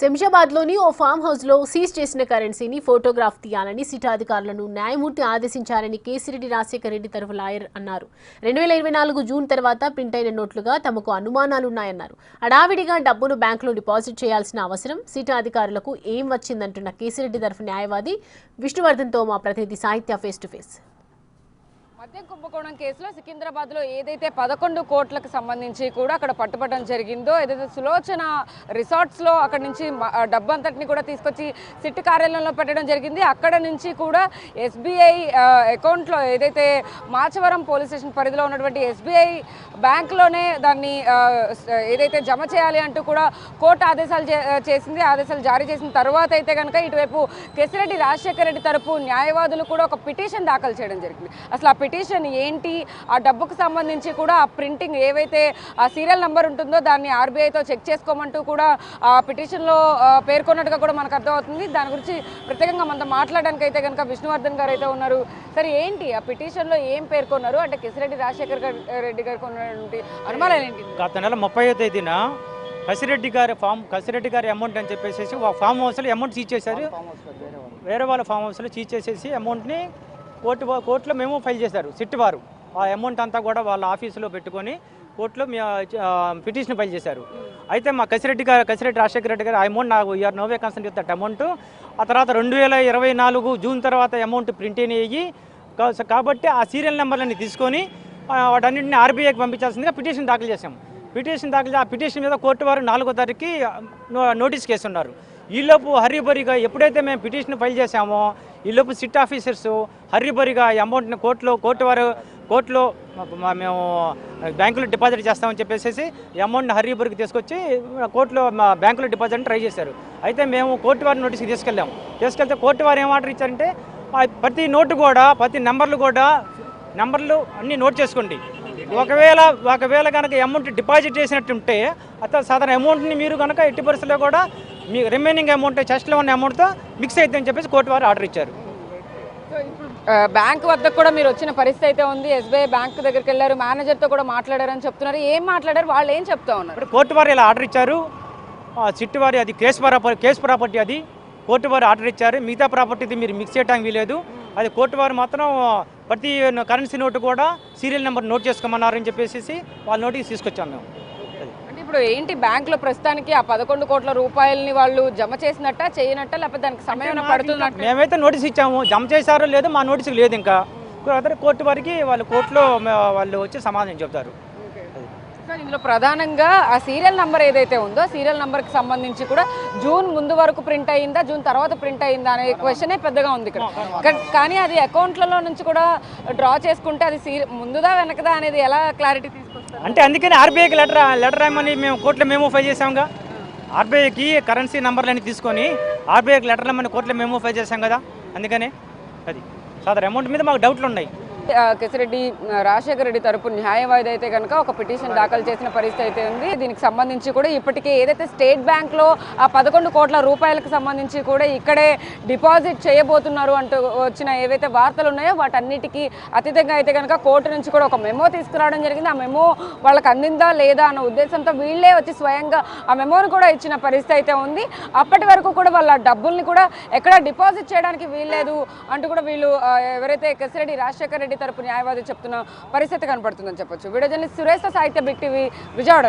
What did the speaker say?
శంషాబాద్లోని ఓ form హౌస్లో seize చేసిన కరెన్సీని ఫోటోగ్రాఫ్ తీయాలని సిట్ అధికారులను న్యాయమూర్తి ఆదేశించారని కేసిరెడ్డి రాజశేఖర రెడ్డి తరఫు లాయర్ అన్నారు. 2024 జూన్ తర్వాత ప్రింట్ అయిన నోట్లుగా తమకు అనుమానాలున్నాయన్నారు. అడావిడిగా డబ్బును బ్యాంకులో డిపాజిట్ చేయాల్సిన అవసరం సిట్ అధికారులకు ఏం వచ్చిందంటున్న కేసిరెడ్డి తరఫు న్యాయవాది విష్ణువర్ధన్తో మా ప్రతినిధి సాహిత్య ఫేస్ టు ఫేస్. మద్యం కుంభకోణం కేసులో సికింద్రాబాద్లో ఏదైతే 11 కోట్లకు సంబంధించి కూడా అక్కడ పట్టుబడడం జరిగిందో, ఏదైతే సులోచన రిసార్ట్స్లో అక్కడ నుంచి డబ్బు అంతటిని కూడా తీసుకొచ్చి సిట్ కార్యాలయంలో పెట్టడం జరిగింది. అక్కడ నుంచి కూడా ఎస్బీఐ అకౌంట్లో ఏదైతే మాచవరం పోలీస్ స్టేషన్ పరిధిలో ఉన్నటువంటి ఎస్బీఐ బ్యాంకులోనే దాన్ని ఏదైతే జమ చేయాలి అంటూ కూడా కోర్టు ఆదేశాలు చేసింది. ఆదేశాలు జారీ చేసిన తర్వాత అయితే కనుక ఇటువైపు కేసిరెడ్డి రాజశేఖర రెడ్డి తరపు న్యాయవాదులు కూడా ఒక పిటిషన్ దాఖలు చేయడం జరిగింది. అసలు ఆ పిటిషన్ ఏంటి, ఆ డబ్బుకు సంబంధించి కూడా ఆ ప్రింటింగ్ ఏవైతే ఆ సీరియల్ నెంబర్ ఉంటుందో దాన్ని ఆర్బీఐతో చెక్ చేసుకోమంటూ కూడా ఆ పిటిషన్లో పేర్కొన్నట్టుగా కూడా మనకు అర్థమవుతుంది. దాని గురించి ప్రత్యేకంగా మనతో మాట్లాడడానికి అయితే కనుక విష్ణువర్ధన్ గారు అయితే ఉన్నారు. సరే, ఏంటి ఆ పిటిషన్లో ఏం పేర్కొన్నారు, అంటే కేసిరెడ్డి రాజశేఖర రెడ్డి గారికి ఉన్నటువంటి అనుమానాలు ఏంటి? గత నెల 30వ తేదీన కసిరెడ్డి గారి అమౌంట్ అని చెప్పేసి ఫామ్ హౌస్లో అమౌంట్ సీజ్ చేశారు. వేరే వాళ్ళ ఫామ్ హౌస్లో సీజ్ చేసేసి అమౌంట్ని కోర్టులో మేము ఫైల్ చేశారు. సిట్ వారు ఆ అమౌంట్ అంతా కూడా వాళ్ళ ఆఫీసులో పెట్టుకొని కోర్టులో పిటిషన్ ఫైల్ చేశారు. అయితే మా కసిరెడ్డి రాజశేఖర రెడ్డి గారు ఆ అమౌంట్ నాకు you are no way concern with that amount. ఆ తర్వాత 2024 జూన్ తర్వాత అమౌంట్ ప్రింట్ అయ్యి కాబట్టి ఆ సీరియల్ నెంబర్లని తీసుకొని వాటన్నింటినీ ఆర్బీఐకి పంపించాల్సిందిగా పిటిషన్ దాఖలు చేశాం. ఆ పిటిషన్ మీద కోర్టు వారు 4వ తారీఖుకి నోటీస్ కేసు ఉన్నారు. ఈలోపు హర్రీబరిగా ఎప్పుడైతే మేము పిటిషన్ ఫైల్ చేశామో ఈలోపు సిట్ ఆఫీసర్స్ హర్రీబరిగా ఈ అమౌంట్ని కోర్టులో మేము బ్యాంకులో డిపాజిట్ చేస్తామని చెప్పేసి ఈ అమౌంట్ని హర్రీబరికి తీసుకొచ్చి కోర్టులో బ్యాంకులో డిపాజిట్ ట్రై చేశారు. అయితే మేము కోర్టు వారి నోటీస్కి తీసుకెళ్తే కోర్టు వారు ఏం ఆర్డర్ ఇచ్చారంటే ప్రతి నోటు కూడా ప్రతి నెంబర్లు అన్నీ నోట్ చేసుకోండి. ఒకవేళ కనుక అమౌంట్ డిపాజిట్ చేసినట్టుంటే అతను సాధారణ అమౌంట్ని మీరు కనుక ఎట్టి పరిస్థితుల్లో కూడా మీ రిమైనింగ్ అమౌంట్ చెస్ట్లో ఉన్న అమౌంట్తో మిక్స్ అవుతుందని చెప్పేసి కోర్టు వారు ఆర్డర్ ఇచ్చారు. బ్యాంక్ వద్దకు కూడా మీరు వచ్చిన పరిస్థితి అయితే ఉంది. ఎస్బీఐ బ్యాంక్ దగ్గరికి వెళ్ళారు, మేనేజర్తో కూడా మాట్లాడారని చెప్తున్నారు. ఏం మాట్లాడారు, వాళ్ళు ఏం చెప్తా ఉన్నారు? ఇప్పుడు కోర్టు వారు ఇలా ఆర్డర్ ఇచ్చారు. సిట్ వారి అది కేసు ప్రాపర్టీ, అది కోర్టు వారు ఆర్డర్ ఇచ్చారు. మిగతా ప్రాపర్టీది మీరు మిక్స్ చేయడానికి వీలేదు. అది కోర్టు వారు మాత్రం ప్రతి కరెన్సీ నోటు కూడా సీరియల్ నెంబర్ నోట్ చేసుకోమన్నారని చెప్పేసి వాళ్ళ నోటీస్ తీసుకొచ్చాం మేము. అంటే ఇప్పుడు ఏంటి, బ్యాంకులో ప్రస్తుతానికి ఆ 11 కోట్ల రూపాయలని వాళ్ళు జమ చేసినట్ట చేయనట్ట, లేకపోతే దానికి సమయం పడుతున్నట్టు? మేమైతే నోటీస్ ఇచ్చాము, జమ చేశారో లేదో మా నోటీసు లేదు. ఇంకా కోర్టు వారికి కోర్టులో వాళ్ళు వచ్చి సమాధానం చెప్తారు. ఇందులో ప్రధానంగా ఆ సీరియల్ నెంబర్ ఏదైతే ఉందో ఆ సీరియల్ నెంబర్కి సంబంధించి కూడా జూన్ ముందు వరకు ప్రింట్ అయ్యిందా, జూన్ తర్వాత ప్రింట్ అయ్యిందా అనే క్వశ్చనే పెద్దగా ఉంది ఇక్కడ. కానీ అది అకౌంట్లలో నుంచి కూడా డ్రా చేసుకుంటే అది ముందుదా వెనకదా అనేది ఎలా క్లారిటీ తీసుకొస్తారు? అంటే అందుకని ఆర్బీఐకి లెటర్ రాయమని మేము కోర్టులో మేము ఫైల్ చేసాంగా. ఆర్బీఐకి కరెన్సీ నెంబర్లన్నీ తీసుకొని ఆర్బీఐకి లెటర్ రామని కోర్టులో మేము ఫైల్ చేసాం కదా. అందుకనే అది సాధారణ అమౌంట్ మీద మాకు డౌట్లు ఉన్నాయి. కేసిరెడ్డి రాజశేఖర రెడ్డి తరపు న్యాయవాది అయితే కనుక ఒక పిటిషన్ దాఖలు చేసిన పరిస్థితి అయితే ఉంది. దీనికి సంబంధించి కూడా ఇప్పటికే ఏదైతే స్టేట్ బ్యాంక్లో ఆ 11 కోట్ల రూపాయలకు సంబంధించి కూడా ఇక్కడే డిపాజిట్ చేయబోతున్నారు అంటూ వచ్చిన ఏవైతే వార్తలు ఉన్నాయో వాటన్నిటికీ అతీతంగా అయితే కనుక కోర్టు నుంచి కూడా ఒక మెమో తీసుకురావడం జరిగింది. ఆ మెమో వాళ్ళకి అందిందా లేదా అన్న ఉద్దేశంతో వీళ్ళే వచ్చి స్వయంగా ఆ మెమోని కూడా ఇచ్చిన పరిస్థితి అయితే ఉంది. అప్పటి వరకు కూడా వాళ్ళ డబ్బుల్ని కూడా ఎక్కడ డిపాజిట్ చేయడానికి వీల్లేదు అంటూ కూడా వీళ్ళు ఎవరైతే కేసిరెడ్డి రాజశేఖర రెడ్డి తరపు న్యాయవాది చెప్తున్న పరిస్థితి కనపడుతుందని చెప్పొచ్చు. వీడియో జర్నలిస్ట్ సురేష్, సాహిత్య బిగ్ టీవీ, విజయవాడ.